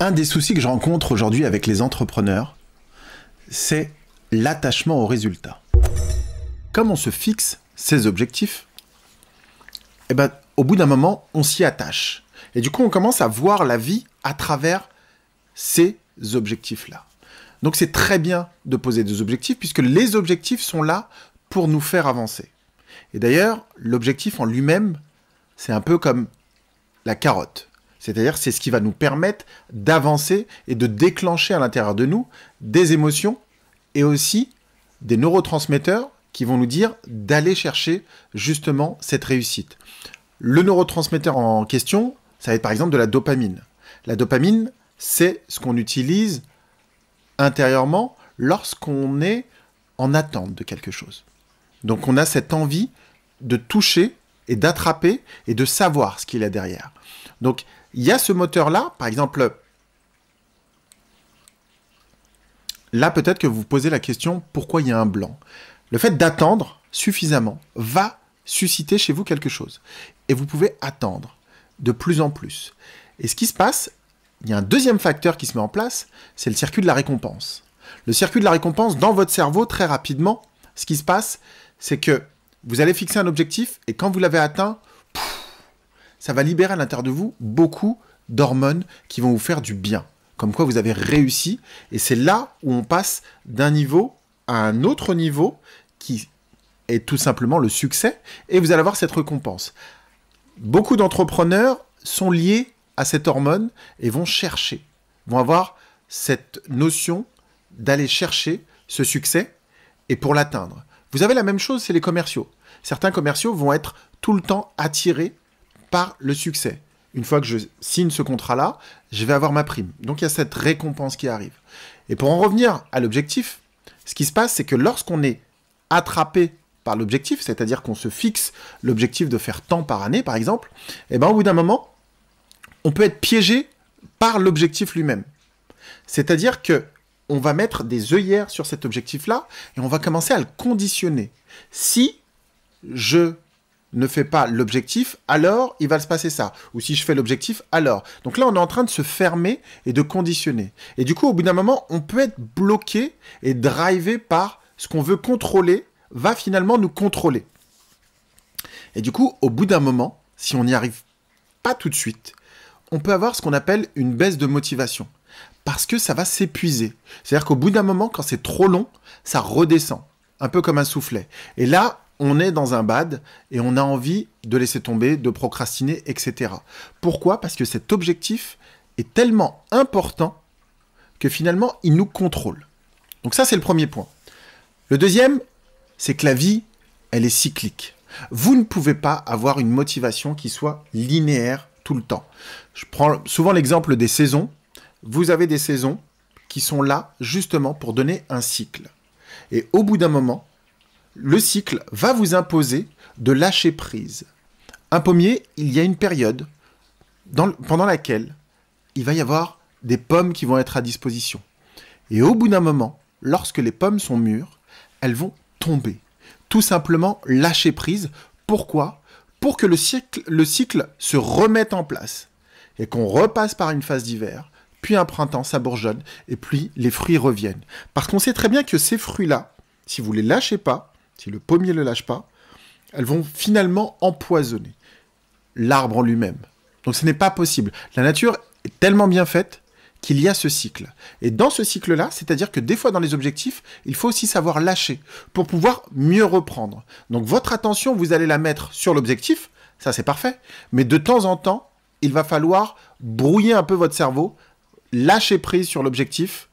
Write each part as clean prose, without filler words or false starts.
Un des soucis que je rencontre aujourd'hui avec les entrepreneurs, c'est l'attachement au résultat. Comme on se fixe ses objectifs, au bout d'un moment, on s'y attache. Et du coup, on commence à voir la vie à travers ces objectifs-là. Donc c'est très bien de poser des objectifs, puisque les objectifs sont là pour nous faire avancer. Et d'ailleurs, l'objectif en lui-même, c'est un peu comme la carotte. C'est-à-dire, c'est ce qui va nous permettre d'avancer et de déclencher à l'intérieur de nous des émotions et aussi des neurotransmetteurs qui vont nous dire d'aller chercher justement cette réussite. Le neurotransmetteur en question, ça va être par exemple de la dopamine. La dopamine, c'est ce qu'on utilise intérieurement lorsqu'on est en attente de quelque chose. Donc on a cette envie de toucher et d'attraper et de savoir ce qu'il y a derrière. Donc il y a ce moteur-là, par exemple, là peut-être que vous vous posez la question, pourquoi il y a un blanc? Le fait d'attendre suffisamment va susciter chez vous quelque chose. Et vous pouvez attendre de plus en plus. Et ce qui se passe, il y a un deuxième facteur qui se met en place, c'est le circuit de la récompense. Le circuit de la récompense, dans votre cerveau, très rapidement, ce qui se passe, c'est que vous allez fixer un objectif et quand vous l'avez atteint, ça va libérer à l'intérieur de vous beaucoup d'hormones qui vont vous faire du bien. Comme quoi vous avez réussi. Et c'est là où on passe d'un niveau à un autre niveau qui est tout simplement le succès. Et vous allez avoir cette récompense. Beaucoup d'entrepreneurs sont liés à cette hormone et vont chercher, vont avoir cette notion d'aller chercher ce succès et pour l'atteindre. Vous avez la même chose, c'est les commerciaux. Certains commerciaux vont être tout le temps attirés par le succès. Une fois que je signe ce contrat-là, je vais avoir ma prime. Donc il y a cette récompense qui arrive. Et pour en revenir à l'objectif, ce qui se passe, c'est que lorsqu'on est attrapé par l'objectif, c'est-à-dire qu'on se fixe l'objectif de faire tant par année, par exemple, au bout d'un moment, on peut être piégé par l'objectif lui-même. C'est-à-dire que on va mettre des œillères sur cet objectif-là et on va commencer à le conditionner. Si je ne fais pas l'objectif, alors il va se passer ça. Ou si je fais l'objectif, alors. Donc là, on est en train de se fermer et de conditionner. Et du coup, au bout d'un moment, on peut être bloqué et drivé par ce qu'on veut contrôler, va finalement nous contrôler. Et du coup, au bout d'un moment, si on n'y arrive pas tout de suite, on peut avoir ce qu'on appelle une baisse de motivation. Parce que ça va s'épuiser. C'est-à-dire qu'au bout d'un moment, quand c'est trop long, ça redescend. Un peu comme un soufflet. Et là, on est dans un bad et on a envie de laisser tomber, de procrastiner, etc. Pourquoi? Parce que cet objectif est tellement important que finalement, il nous contrôle. Donc ça, c'est le premier point. Le deuxième, c'est que la vie, elle est cyclique. Vous ne pouvez pas avoir une motivation qui soit linéaire tout le temps. Je prends souvent l'exemple des saisons. Vous avez des saisons qui sont là justement pour donner un cycle. Et au bout d'un moment, le cycle va vous imposer de lâcher prise. Un pommier, il y a une période pendant laquelle il va y avoir des pommes qui vont être à disposition. Et au bout d'un moment, lorsque les pommes sont mûres, elles vont tomber. Tout simplement lâcher prise. Pourquoi? Pour que le cycle se remette en place et qu'on repasse par une phase d'hiver, puis un printemps, ça bourgeonne, et puis les fruits reviennent. Parce qu'on sait très bien que ces fruits-là, si vous ne les lâchez pas, si le pommier ne le lâche pas, elles vont finalement empoisonner l'arbre en lui-même. Donc ce n'est pas possible. La nature est tellement bien faite qu'il y a ce cycle. Et dans ce cycle-là, c'est-à-dire que des fois dans les objectifs, il faut aussi savoir lâcher pour pouvoir mieux reprendre. Donc votre attention, vous allez la mettre sur l'objectif, ça c'est parfait, mais de temps en temps, il va falloir brouiller un peu votre cerveau, lâcher prise sur l'objectif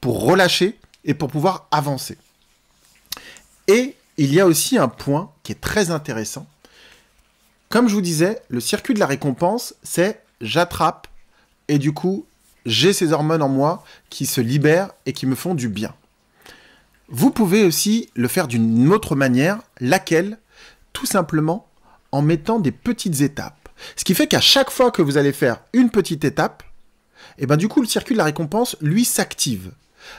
pour relâcher et pour pouvoir avancer. Et il y a aussi un point qui est très intéressant. Comme je vous disais, le circuit de la récompense, c'est j'attrape et du coup, j'ai ces hormones en moi qui se libèrent et qui me font du bien. Vous pouvez aussi le faire d'une autre manière, laquelle, tout simplement, en mettant des petites étapes. Ce qui fait qu'à chaque fois que vous allez faire une petite étape, du coup, le circuit de la récompense, lui, s'active.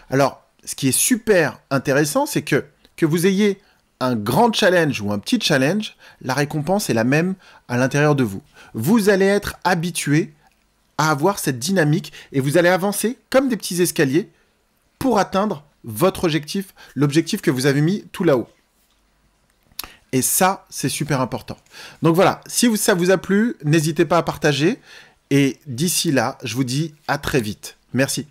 Alors, ce qui est super intéressant, c'est que vous ayez un grand challenge ou un petit challenge, la récompense est la même à l'intérieur de vous. Vous allez être habitué à avoir cette dynamique et vous allez avancer comme des petits escaliers pour atteindre votre objectif, l'objectif que vous avez mis tout là-haut. Et ça, c'est super important. Donc voilà, si ça vous a plu, n'hésitez pas à partager. Et d'ici là, je vous dis à très vite. Merci.